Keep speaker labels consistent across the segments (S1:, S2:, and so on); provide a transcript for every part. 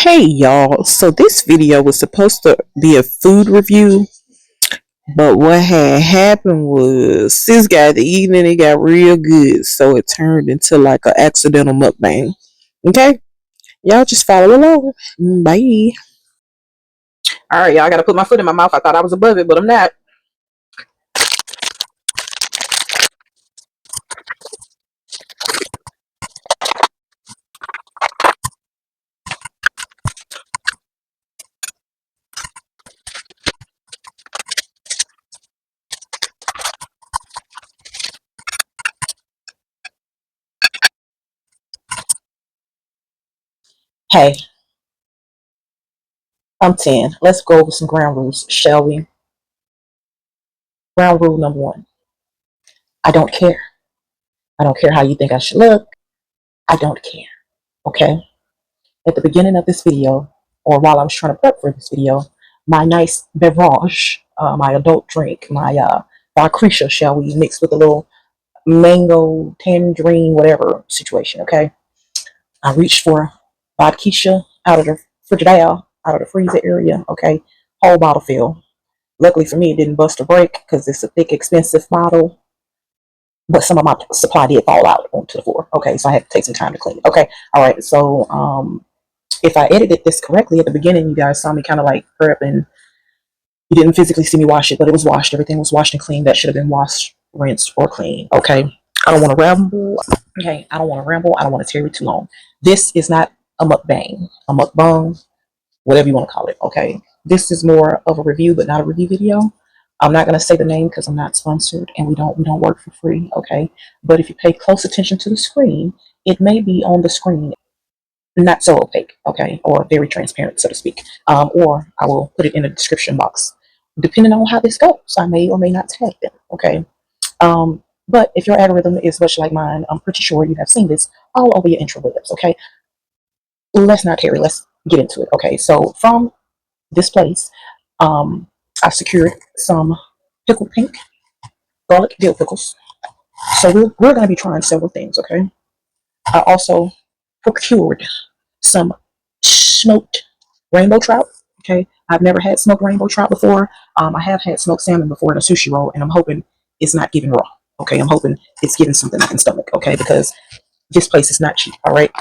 S1: Hey y'all, so this video was supposed to be a food review, but what had happened was sis got to eating and it got real good, so it turned into like an accidental mukbang. Okay, y'all just follow along. Bye. All right, y'all, I gotta put my foot in my mouth. I thought I was above it, but I'm not. Hey, I'm 10. Let's go over some ground rules, shall we? Ground rule number one: I don't care. I don't care how you think I should look. I don't care. Okay. At the beginning of this video, or while I was trying to prep for this video, my nice beverage, my adult drink, my Vicrecia, shall we, mixed with a little mango, tangerine, whatever situation, okay? I reached for vodka out of the frigidaire, out of the freezer area, okay? Whole bottle fill. Luckily for me, it didn't bust or break because it's a thick, expensive bottle. But some of my supply did fall out onto the floor. Okay, so I had to take some time to clean it. Okay, all right. So if I edited this correctly at the beginning, you guys saw me kind of like prep, and you didn't physically see me wash it, but it was washed. Everything was washed and cleaned. That should have been washed, rinsed, or clean. Okay. I don't want to ramble. Okay. I don't want to ramble. I don't want to tarry too long. This is not a mukbang, a mukbang, whatever you want to call it. Okay. This is more of a review, but not a review video. I'm not going to say the name because I'm not sponsored and we don't work for free. Okay. But if you pay close attention to the screen, it may be on the screen, not so opaque, okay, or very transparent, so to speak. Or I will put it in the description box. Depending on how this goes, I may or may not tag them, okay? But if your algorithm is much like mine, I'm pretty sure you have seen this all over your intrawebs, okay? Let's not tarry, let's get into it, okay? So from this place, I secured some pickled pink garlic dill pickles. So we're going to be trying several things, okay? I also procured some smoked rainbow trout. Okay, I've never had smoked rainbow trout before. I have had smoked salmon before in a sushi roll, and I'm hoping it's not giving raw. Okay, I'm hoping it's giving something I can stomach. Okay, because this place is not cheap. All right,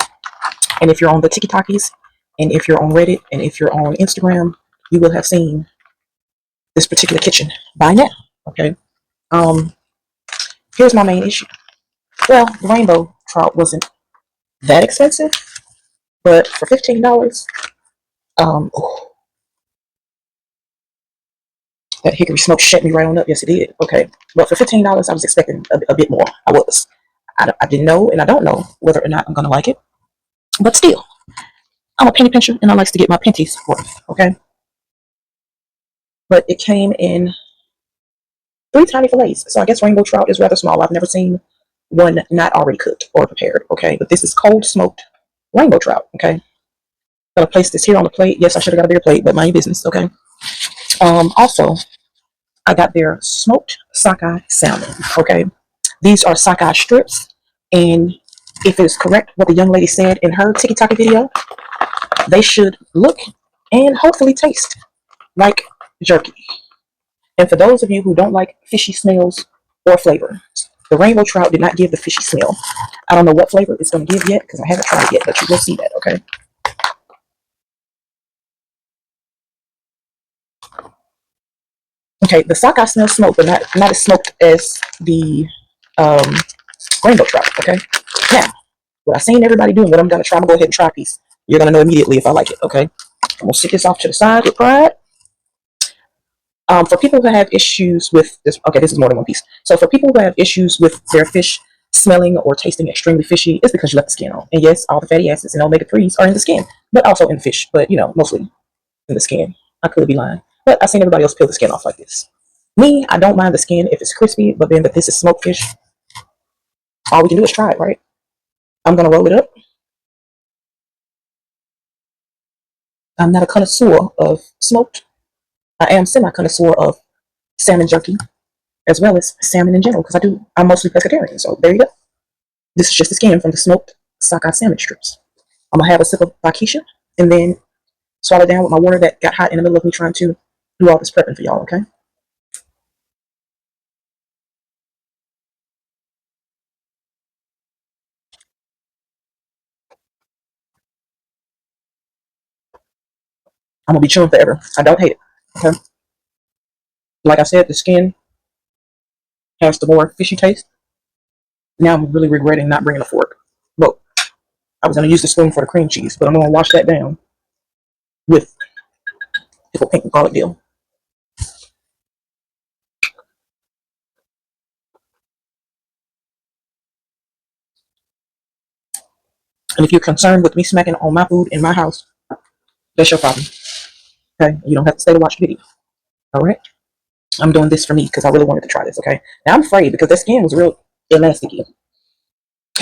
S1: and if you're on the TikTokies, and if you're on Reddit, and if you're on Instagram, you will have seen this particular kitchen by now. Okay, um, here's my main issue. Well, the rainbow trout wasn't that expensive, but for $15, oh, that hickory smoke shut me right on up. Yes, it did. Okay. But for $15, I was expecting a bit more. I was. I didn't know, and I don't know whether or not I'm going to like it. But still, I'm a penny pincher, and I like to get my pennies worth. Okay. But it came in 3 tiny fillets. So I guess rainbow trout is rather small. I've never seen one not already cooked or prepared. Okay. But this is cold smoked rainbow trout. Okay. Gonna place this here on the plate. Yes, I should have got a bigger plate, but mind your business. Okay. Also, I got their smoked sockeye salmon. Okay, these are sockeye strips, and if it's correct what the young lady said in her TikTok video, they should look and hopefully taste like jerky. And for those of you who don't like fishy smells or flavor, the rainbow trout did not give the fishy smell. I don't know what flavor it's going to give yet because I haven't tried it yet, but you will see that. Okay. Okay, the sockeye smells smoked, but not as smoked as the um, rainbow trout. Okay. Now, what I've seen everybody doing, what I'm gonna try, I'm gonna go ahead and try a piece. You're gonna know immediately if I like it. Okay. I'm gonna sit this off to the side with pride. For people who have issues with this, okay, this is more than one piece. So for people who have issues with their fish smelling or tasting extremely fishy, it's because you left the skin on. And yes, all the fatty acids and omega-3s are in the skin, but also in the fish. But you know, mostly in the skin. I could be lying, but I've seen everybody else peel the skin off like this. Me, I don't mind the skin if it's crispy, but then that this is smoked fish, all we can do is try it, right? I'm gonna roll it up. I'm not a connoisseur of smoked. I am semi-connoisseur of salmon jerky, as well as salmon in general, because I'm mostly pescatarian. So there you go. This is just the skin from the smoked sockeye salmon strips. I'm gonna have a sip of Bakisha, and then swallow down with my water that got hot in the middle of me trying to do all this prepping for y'all, okay? I'm gonna be chewing forever. I don't hate it. Okay. Like I said, the skin has the more fishy taste. Now I'm really regretting not bringing a fork. But I was gonna use the spoon for the cream cheese, but I'm gonna wash that down with pickle pink and garlic dill. And if you're concerned with me smacking on my food in my house, that's your problem. Okay, you don't have to stay to watch the video. All right, I'm doing this for me because I really wanted to try this. Okay, now I'm afraid because the skin was real elasticy.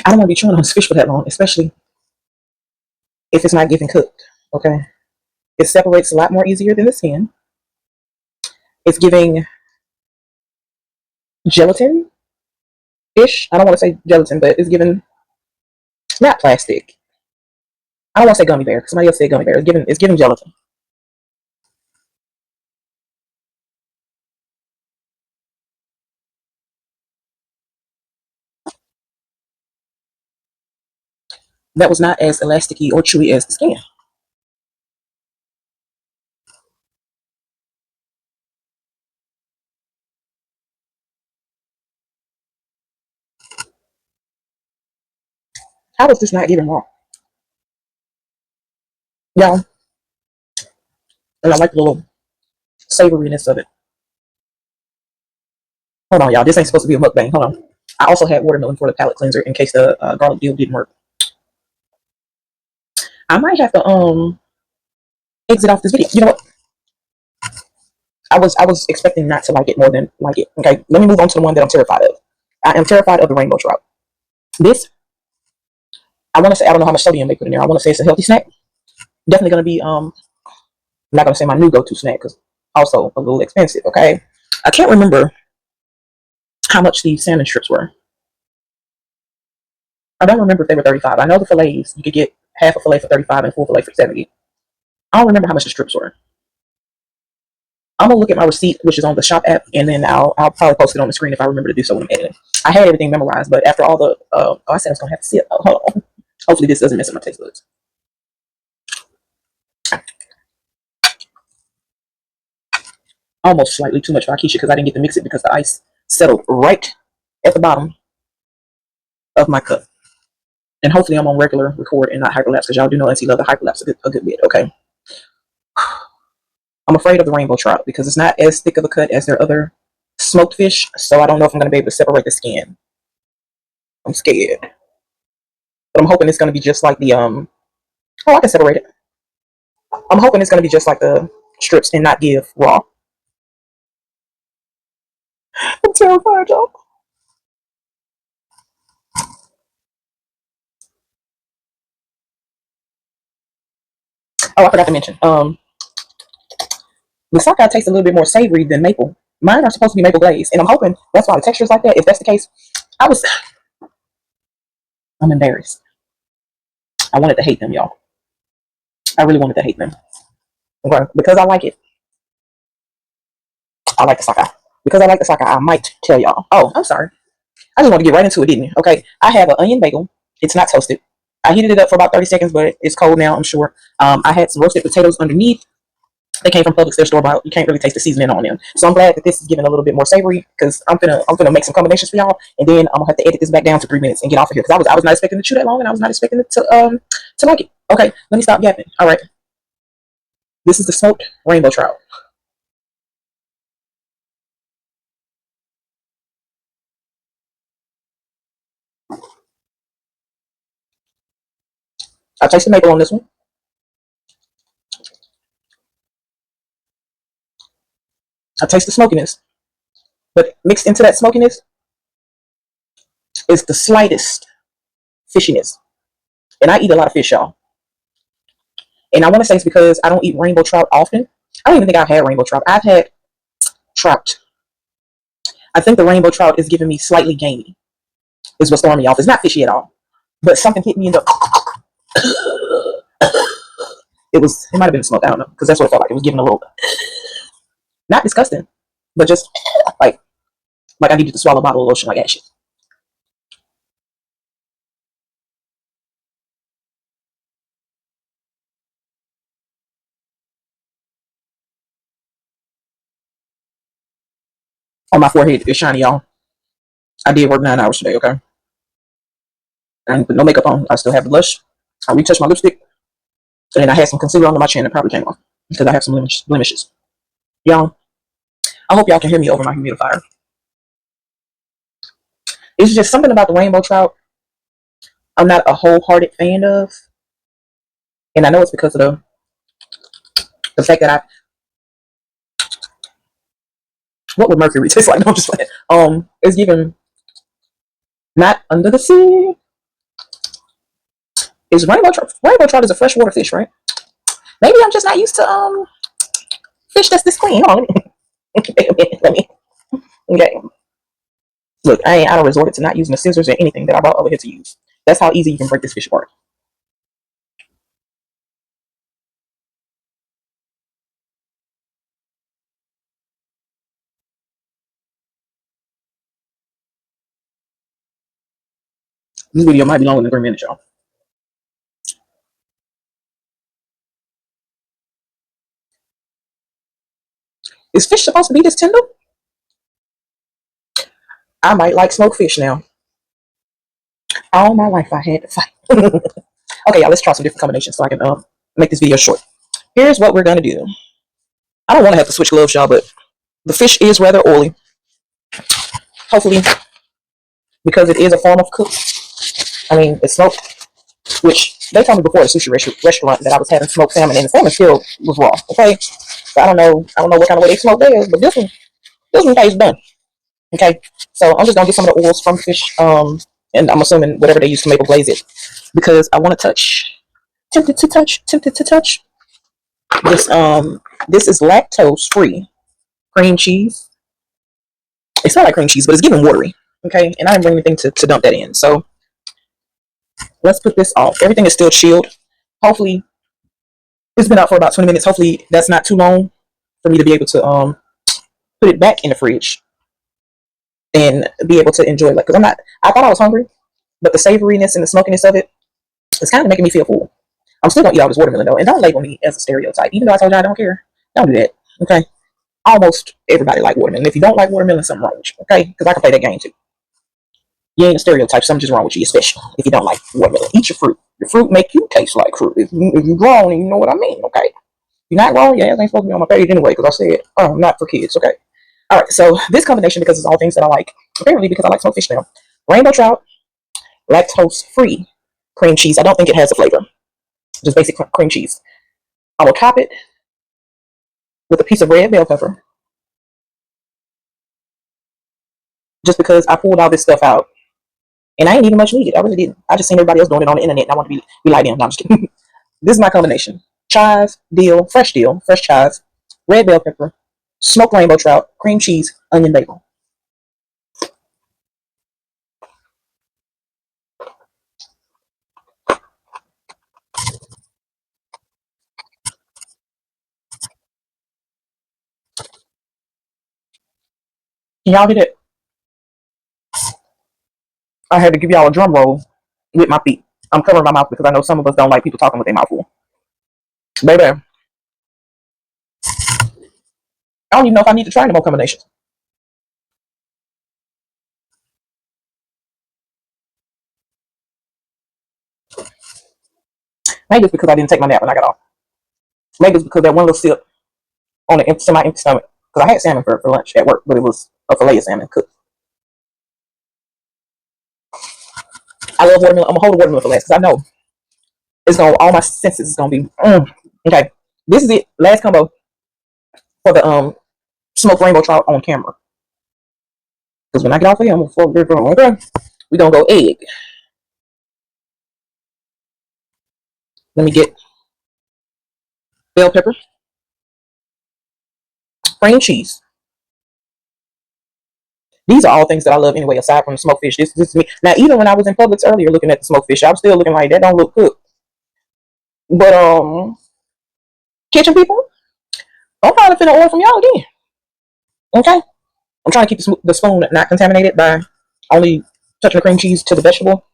S1: I don't want to be chewing on this fish for that long, especially if it's not getting cooked. Okay, it separates a lot more easier than the skin. It's giving gelatin ish. I don't want to say gelatin, but it's giving not plastic. I don't want to say gummy bear. Somebody else said gummy bear. It's giving gelatin. That was not as elasticy or chewy as the skin. How is this not giving raw? Y'all, and I like the little savoriness of it. Hold on, y'all. This ain't supposed to be a mukbang. Hold on. I also had watermelon for the palate cleanser in case the garlic deal didn't work. I might have to exit off this video. You know what? I was expecting not to like it more than like it. Okay, let me move on to the one that I'm terrified of. I am terrified of the rainbow trout. This, I want to say, I don't know how much sodium they put in there. I want to say it's a healthy snack. Definitely going to be I'm not going to say my new go-to snack because also a little expensive. Okay, I can't remember how much these salmon strips were. I don't remember if they were 35. I know the fillets you could get half a fillet for 35 and full fillet for 70. I don't remember how much the strips were. I'm gonna look at my receipt, which is on the shop app, and then I'll probably post it on the screen if I remember to do so when I'm editing. I had everything memorized, but after all the I said I was gonna have to see it. Oh, hold on. Hopefully this doesn't mess up my taste buds. Almost slightly too much for Akeisha because I didn't get to mix it because the ice settled right at the bottom of my cup. And hopefully I'm on regular record and not hyperlapse because y'all do know Auntie love the hyperlapse a good bit. Okay. I'm afraid of the rainbow trout because it's not as thick of a cut as their other smoked fish, so I don't know if I'm going to be able to separate the skin. I'm scared. But I'm hoping it's going to be just like the, oh, I can separate it. I'm hoping it's going to be just like the strips and not give raw. I'm terrified, y'all. Oh, I forgot to mention, the sockeye tastes a little bit more savory than maple. Mine are supposed to be maple glaze, and I'm hoping that's why the texture is like that. If that's the case, I'm embarrassed. I wanted to hate them, y'all. I really wanted to hate them. Okay, because I like it. I like the sockeye. Because I like the sockeye, I might tell y'all. Oh, I'm sorry. I just want to get right into it, didn't you? Okay, I have an onion bagel. It's not toasted. I heated it up for about 30 seconds, but it's cold now, I'm sure. I had some roasted potatoes underneath. They came from Publix, their store bought. You can't really taste the seasoning on them. So I'm glad that this is giving a little bit more savory because I'm gonna make some combinations for y'all, and then I'm gonna have to edit this back down to 3 minutes and get off of here because I was not expecting to chew that long, and I was not expecting it to like it. Okay, let me stop yapping. All right, this is the smoked rainbow trout. I taste the maple on this one. I taste the smokiness, but mixed into that smokiness is the slightest fishiness. And I eat a lot of fish, y'all. And I want to say it's because I don't eat rainbow trout often. I don't even think I've had rainbow trout. I've had trout. I think the rainbow trout is giving me slightly gamey, is what's throwing me off. It's not fishy at all. But something hit me in the It might have been smoked. I don't know, because that's what it felt like. It was giving a little, not disgusting, but just like I needed to swallow a bottle of lotion like Ashley. On my forehead, it's shiny, y'all. I did work 9 hours today. Okay, I didn't put no makeup on. I still have the blush. I retouched my lipstick, and then I had some concealer under my chin that probably came off because I have some blemishes. Y'all, I hope y'all can hear me over my humidifier. It's just something about the rainbow trout I'm not a wholehearted fan of, and I know it's because of the fact that what would mercury taste like? No, I'm just playing. It's given not under the sea. Is rainbow trout? Rainbow trout is a freshwater fish, right? Maybe I'm just not used to fish that's this clean. Hold on, let me. Okay. Look, I don't resort to not using the scissors or anything that I brought over here to use. That's how easy you can break this fish apart. This video might be longer than 3 minutes, y'all. Is fish supposed to be this tender? I might like smoked fish now. All my life I had to fight. Okay, y'all, let's try some different combinations so I can make this video short. Here's what we're gonna do. I don't want to have to switch gloves, y'all, but the fish is rather oily. Hopefully, because it is a form of cook. I mean, it's smoked, which they told me before at a sushi restaurant that I was having smoked salmon, and the salmon still was raw. Okay, so I don't know what kind of way they smoke theirs, but this one tastes done. Okay, so I'm just gonna get some of the oils from fish, and I'm assuming whatever they use to maple glaze it, because I want to touch. Tempted to touch. This is lactose free cream cheese. It's not like cream cheese, but it's giving watery. Okay, and I didn't bring anything to dump that in. So let's put this off. Everything is still chilled. Hopefully, it's been out for about 20 minutes. Hopefully, that's not too long for me to be able to put it back in the fridge and be able to enjoy it. Like, because I thought I was hungry, but the savoriness and the smokiness of it is kind of making me feel full. I'm still gonna eat all this watermelon though, and don't label me as a stereotype. Even though I told you I don't care, don't do that. Okay, almost everybody like watermelon. If you don't like watermelon, something wrong with you. Okay, because I can play that game too. You ain't a stereotype. Something's just wrong with you, especially if you don't like watermelon. Eat your fruit. Your fruit make you taste like fruit. If you're grown and you know what I mean. Okay, if you're not grown, yeah, it ain't supposed to be on my page anyway. Because I said, oh, not for kids. Okay. All right. So this combination, because it's all things that I like. Apparently, because I like smoked fish now. Rainbow trout, lactose free cream cheese. I don't think it has a flavor. Just basic cream cheese. I will top it with a piece of red bell pepper. Just because I pulled all this stuff out. And I ain't even much needed. I really didn't. I just seen everybody else doing it on the internet. And I want to be like them. No, I'm just kidding. This is my combination. Chives, dill, fresh chives, red bell pepper, smoked rainbow trout, cream cheese, onion bagel. Can y'all hear that? I had to give y'all a drum roll with my feet. I'm covering my mouth because I know some of us don't like people talking with their mouth full. Baby, I don't even know if I need to try any more combinations. Maybe it's because I didn't take my nap when I got off. Maybe it's because that one little sip on an semi-empty stomach. Because I had salmon for lunch at work, but it was a fillet of salmon cooked. I love watermelon. I'm gonna hold the watermelon for last because I know it's gonna all my senses is gonna be okay. This is it. Last combo for the smoked rainbow trout on camera. Because when I get off of here, I'm gonna fuck this on. Okay, we gonna go egg. Let me get bell pepper, cream cheese. These are all things that I love anyway, aside from the smoked fish. This is me. Now, even when I was in Publix earlier looking at the smoked fish, I was still looking like that don't look cooked. But Kitchen people, I'm probably finna order from y'all again. Okay? I'm trying to keep the spoon not contaminated by only touching the cream cheese to the vegetable.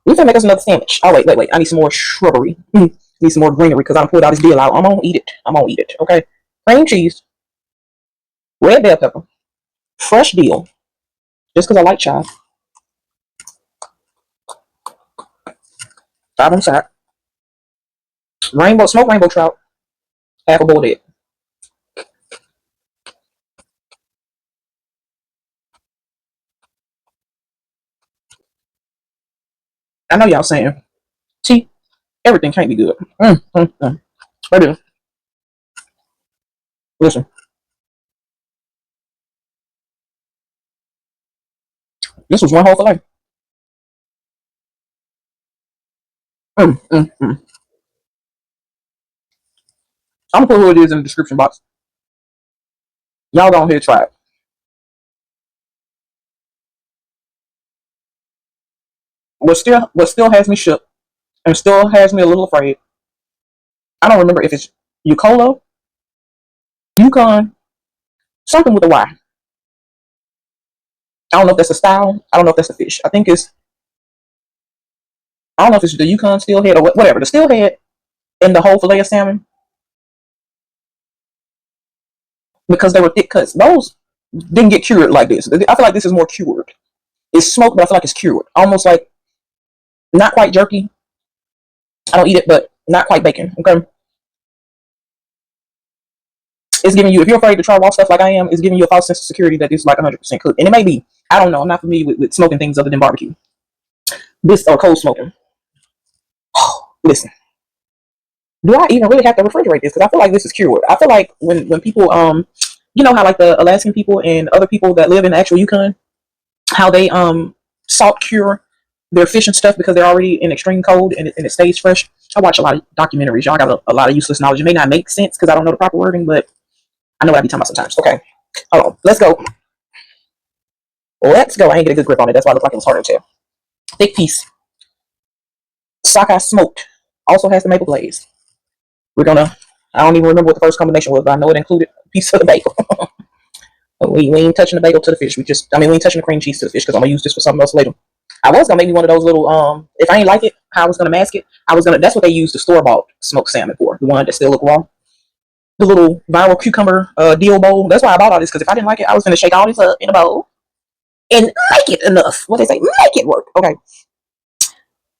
S1: We finna make us another sandwich. Oh, wait. I need some more shrubbery. Need some more greenery because I done pulled all this deal out. I'm gonna eat it. Okay? Cream cheese, red bell pepper, fresh dill, just because I like chives. Five on the side. Smoked rainbow trout, half a boiled egg. I know y'all saying, see, everything can't be good. Baby, listen, this was one whole fillet. Mm, mm, mm. I'm gonna put who it is in the description box. Y'all go ahead and try it. What still has me shook and still has me a little afraid. I don't remember if it's Yukola, Yukon, something with a Y. I don't know if that's a style. I don't know if that's a fish. I don't know if it's the Yukon steelhead or whatever. The steelhead and the whole fillet of salmon, because they were thick cuts. Those didn't get cured like this. I feel like this is more cured. It's smoked, but I feel like it's cured. Almost like not quite jerky. I don't eat it, but not quite bacon. Okay. It's giving you, if you're afraid to try raw stuff like I am, it's giving you a false sense of security that it's like 100% cooked. And it may be. I don't know. I'm not familiar with smoking things other than barbecue. This or cold smoking. Listen. Do I even really have to refrigerate this? Because I feel like this is cured. I feel like when people you know how like the Alaskan people and other people that live in the actual Yukon, how they salt cure their fish and stuff because they're already in extreme cold and it stays fresh. I watch a lot of documentaries. Y'all got a lot of useless knowledge. It may not make sense because I don't know the proper wording, but I know what I be talking about sometimes. Okay. Hold on. Let's go. I ain't get a good grip on it. That's why it looked like it was harder to tell. Thick piece. Sockeye smoked. Also has the maple glaze. We're gonna. I don't even remember what the first combination was, but I know it included a piece of the bagel. we ain't touching the bagel to the fish. We ain't touching the cream cheese to the fish because I'm gonna use this for something else later. I was gonna make me one of those little if I ain't like it, how I was gonna mask it. That's what they use the store-bought smoked salmon for. The one that still look raw. The little viral cucumber deal bowl. That's why I bought all this, because if I didn't like it, I was gonna shake all this up in a bowl and make it enough. What they say, make it work. Okay.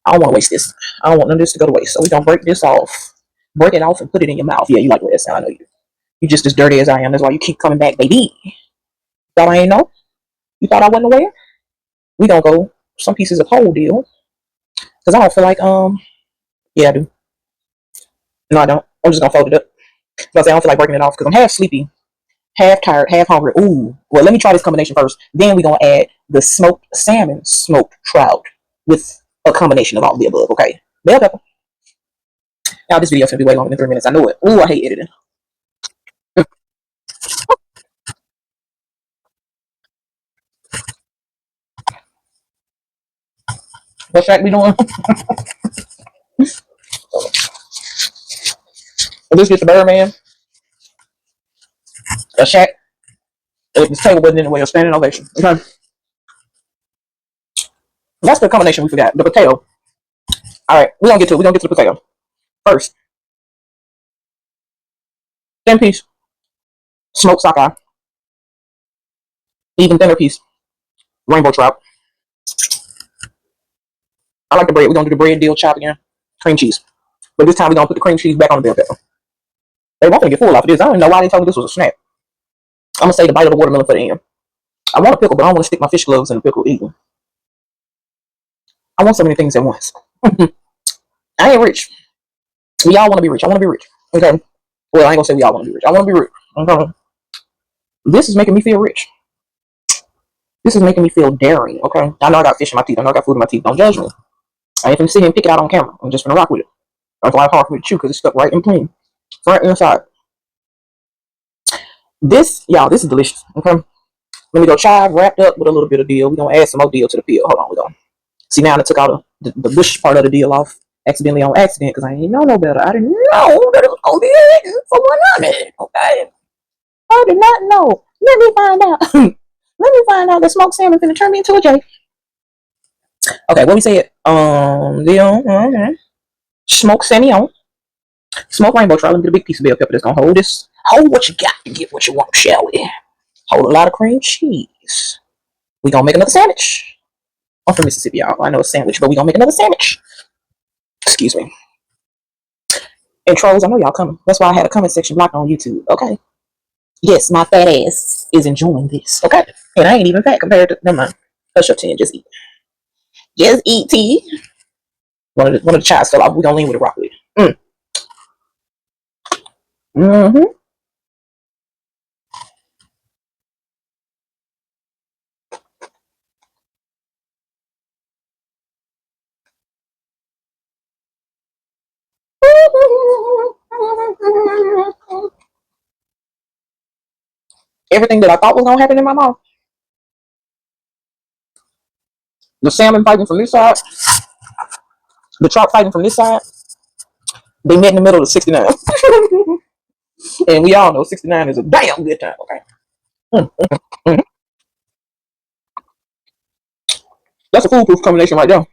S1: I don't want to waste this. I don't want none of this to go to waste. So we're gonna break this off. Break it off and put it in your mouth. Yeah, you like that sound, I know you. You just as dirty as I am. That's why you keep coming back, baby. Thought I ain't know? You thought I wasn't aware? We gonna go some pieces of whole deal. Cause I don't feel like yeah, I do. No, I don't. I'm just gonna fold it up. Because I don't feel like breaking it off because I'm half sleepy, half tired, half hungry. Ooh. Well, let me try this combination first. Then we're gonna add the smoked salmon, smoked trout with a combination of all the above. Okay. Bell pepper. Now this video's gonna be way longer than 3 minutes. I know it. Ooh, I hate editing. What's Shaq be doing? If this gets the Birdman, a Shaq, if this table wasn't in the way of standing ovation. Okay. That's the combination we forgot. The potato. Alright, we're gonna get to it. We're gonna get to the potato. First, thin piece, smoked sockeye. Even thinner piece, rainbow trout. I like the bread. We're gonna do the bread deal chop again. Cream cheese. But this time we're gonna put the cream cheese back on the bell pepper. They won't get full off of this. I don't even know why they told me this was a snack. I'm gonna say the bite of the watermelon for the end. I want a pickle, but I don't want to stick my fish gloves in the pickle either. I want so many things at once. I ain't rich. We all want to be rich. I want to be rich. Okay. Well, I ain't gonna say we all want to be rich. I want to be rich. Okay. This is making me feel rich. This is making me feel daring. Okay. I know I got fish in my teeth. I know I got food in my teeth. Don't judge me. I ain't gonna sit here and pick it out on camera. I'm just gonna rock with it. That's why it's hard for me to chew because it's stuck right in between, front and side. This, y'all, this is delicious. Okay. Let me go chive wrapped up with a little bit of dill. We're gonna add some more dill to the peel. Hold on, we're gonna see now. I took out the bush part of the deal off accidentally on accident because I didn't know no better. I didn't know that it was gonna be did not know. Let me find out. Let me find out that smoked salmon finna turn me into a J. Okay, what we said? Smoked salmon. Smoked rainbow trout. Let me get a big piece of bell pepper that's gonna hold this. Hold what you got to get what you want, shall we? Hold a lot of cream cheese. We gonna make another sandwich. I'm from Mississippi, y'all. I know it's a sandwich, but we gonna make another sandwich. Excuse me. And trolls, I know y'all coming. That's why I had a comment section blocked on YouTube. Okay. Yes, my fat ass is enjoying this. Okay. And I ain't even fat compared to. Never mind. Hush your chin. Just eat. Just eat tea. One of the chives fell off. We gonna lean with it, rock with it. Mm-hmm. Everything that I thought was gonna happen in my mouth. The salmon fighting from this side, the trout fighting from this side. They met in the middle of 69. And we all know 69 is a damn good time, okay? Mm-hmm. That's a foolproof combination right there.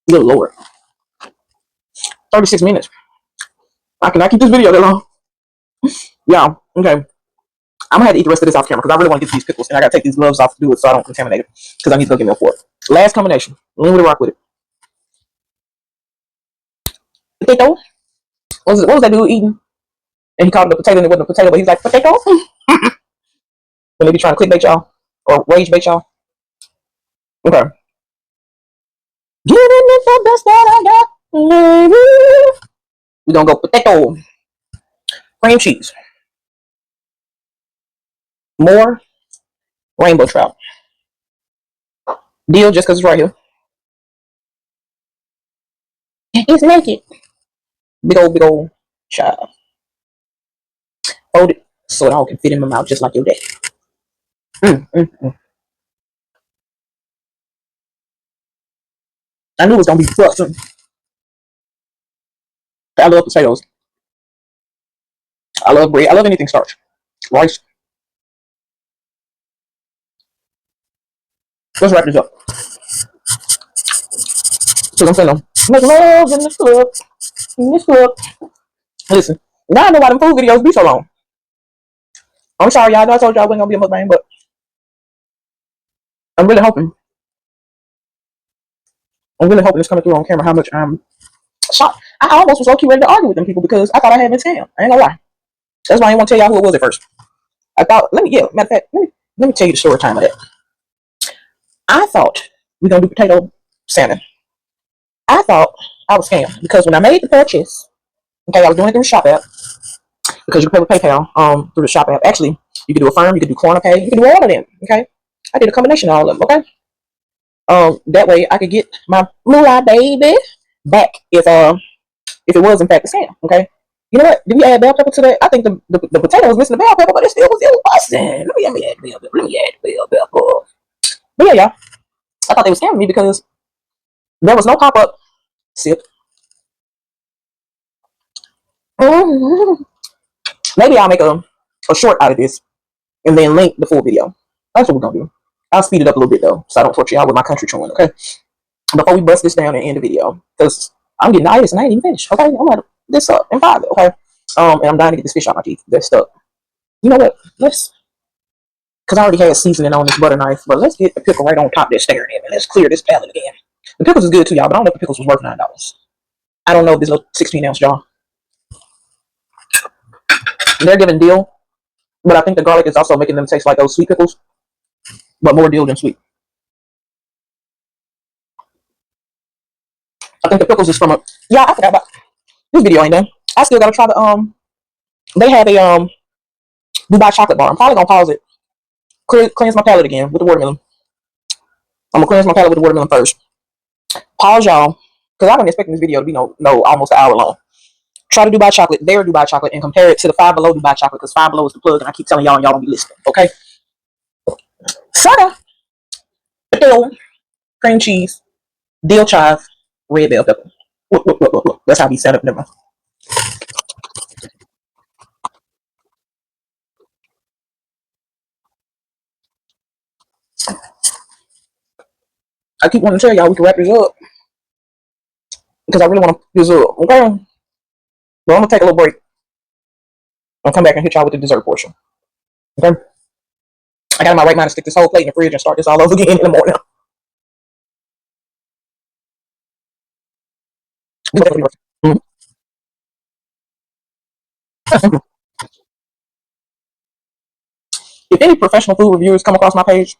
S1: Good Lord. 36 minutes. I cannot keep this video that long. Yeah, okay. I'm gonna have to eat the rest of this off camera because I really want to get these pickles and I gotta take these gloves off to do it so I don't contaminate it. Because I need to go get me a fork. Last combination. Lean with it, rock with it. Potato. What was that dude eating? And he called it a potato and it wasn't a potato, but he was like, potato? When they be trying to clickbait y'all or rage bait y'all. Okay. Giving it the best that I got. We're gonna go potato. Cream cheese. More rainbow trout. Deal just because it's right here. It's naked. Big old child. Hold it so it all can fit in my mouth just like your dad. Mm. I knew it was gonna be busting. I love potatoes. I love bread. I love anything starch. Rice. Let's wrap this up. So I'm saying, make love in this club. In this club. Listen, now I know why them food videos be so long. I'm sorry, y'all. I know I told y'all I wasn't gonna be a mukbang, but I'm really hoping. I'm really hoping it's coming through on camera how much I'm shocked. I almost was low-key ready to argue with them people because I thought I had been scammed. I ain't gonna lie. That's why I didn't want to tell y'all who it was at first. I thought, matter of fact, let me tell you the story time of that. I thought we are gonna do potato salmon. I thought I was scammed because when I made the purchase, okay, I was doing it through the shop app because you can pay with PayPal through the shop app. Actually, you can do Affirm, you can do Corner Pay, you can do all of them. Okay, I did a combination of all of them. Okay, that way I could get my moolah baby back if it was in fact a scam. Okay, you know what? Did we add bell pepper to that? I think the potato was missing the bell pepper, but it still was busting. Let me add bell pepper. Let me add bell pepper. But yeah, y'all, I thought they were scamming me because there was no pop up. Sip. Maybe I'll make a short out of this and then link the full video. That's what we're gonna do. I'll speed it up a little bit though, so I don't torture y'all with my country chewing. Okay. Before we bust this down and end the video, because I'm getting itis and I ain't even finished. Okay, I'm gonna this up in 5. Okay. And I'm dying to get this fish out my teeth. They're stuck. You know what? Because I already had seasoning on this butter knife, but let's get the pickle right on top there staring at me. Let's clear this palate again. The pickles is good too, y'all, but I don't know if the pickles was worth $9. I don't know if this little 16-ounce jar. They're giving deal, but I think the garlic is also making them taste like those sweet pickles, but more deal than sweet. I think the pickles is from a. Yeah, I forgot about this video. Ain't done. I still gotta try the They have a Dubai chocolate bar. I'm probably gonna pause it. Cleanse my palate again with the watermelon. I'm gonna cleanse my palate with the watermelon first. Pause, y'all, because I've been expecting this video to be no almost an hour long. Try to Dubai chocolate, their Dubai chocolate, and compare it to the Five Below Dubai chocolate because Five Below is the plug, and I keep telling y'all and y'all don't be listening. Okay. Soda, potato, cream cheese, dill chive, red bell pepper. Look. That's how we set up. Never mind. I keep wanting to tell y'all we can wrap this up because I really want to this up. Okay, but I'm gonna take a little break. I'll come back and hit y'all with the dessert portion. Okay, I got in my right mind to stick this whole plate in the fridge and start this all over again in the morning. Mhm. If any professional food reviewers come across my page,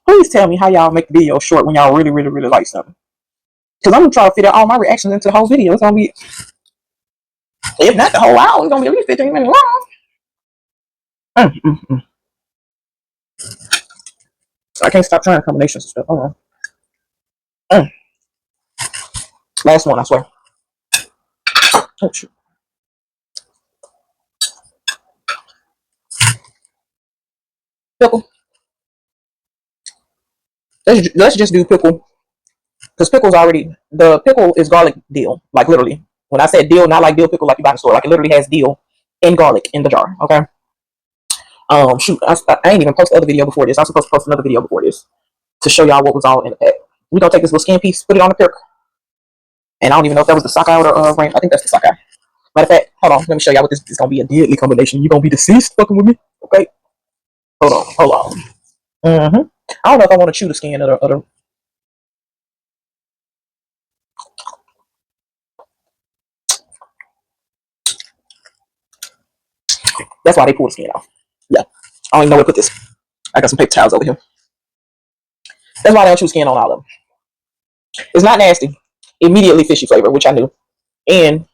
S1: please tell me how y'all make the video short when y'all really like something. Because I'm gonna try to fit out all my reactions into the whole video. It's gonna be, if not the whole hour, it's gonna be at least 15 minutes long. Mm. I can't stop trying combinations and stuff. Hold on. Last one, I swear. Oh, shoot. Pickle. Let's just do pickle. Because pickle's already, the pickle is garlic dill. Like literally. When I said dill, not like dill pickle like you buy in the store. Like it literally has dill and garlic in the jar. Okay. Shoot. I ain't even posted the other video before this. I was supposed to post another video before this to show y'all what was all in the pack. We're gonna take this little skin piece, put it on the pick. And I don't even know if that was the sockeye or the rain. I think that's the sockeye. Matter of fact, hold on. Let me show y'all what this is gonna be a deadly combination. You're gonna be deceased fucking with me. Okay. Hold on. I don't know if I want to chew the skin of the. That's why they pull the skin off. Yeah. I don't even know where to put this. I got some paper towels over here. That's why they don't chew skin on all of them. It's not nasty. Immediately fishy flavor, which I knew. And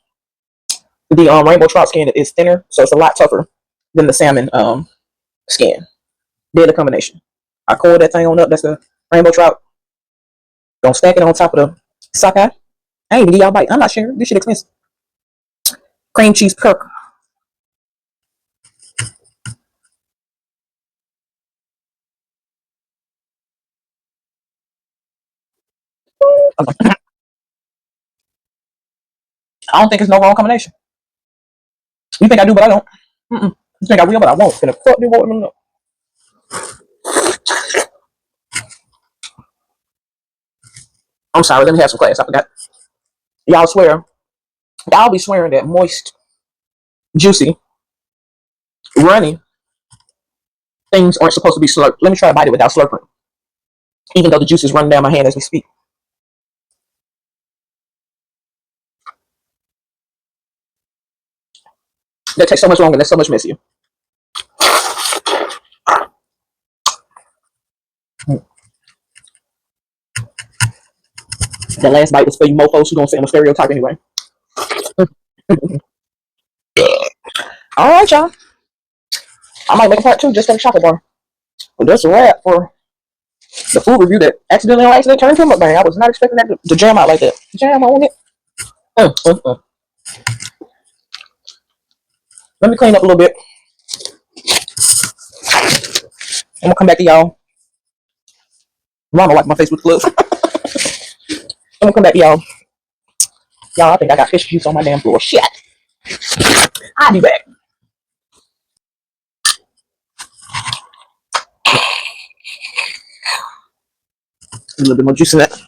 S1: the rainbow trout skin is thinner, so it's a lot tougher than the salmon skin. Deadly combination. I coiled that thing on up. That's the rainbow trout. Don't stack it on top of the sockeye. I ain't even give y'all a bite. I'm not sure. This shit expensive. Cream cheese perk. I don't think it's no wrong combination. You think I do, but I don't. Mm-mm. You think I will, but I won't. Gonna fuck this watermelon up. I'm sorry. Let me have some class. I forgot. Y'all swear. Y'all be swearing that moist, juicy, runny things aren't supposed to be slurped. Let me try to bite it without slurping. Even though the juice is running down my hand as we speak. That takes so much longer. That's so much messier. The last bite was for you mofos who don't say I'm a stereotype anyway. All right, y'all. I might make a part two just for the chocolate bar. But that's a wrap for the food review that accidentally on accident turned into a mukbang. I was not expecting that to jam out like that. Jam on it. Let me clean up a little bit. I'm gonna come back to y'all. I'm gonna wipe my face with gloves. I'm gonna come back to y'all. Y'all, I think I got fish juice on my damn floor. Shit. I'll be back. A little bit more juice in that.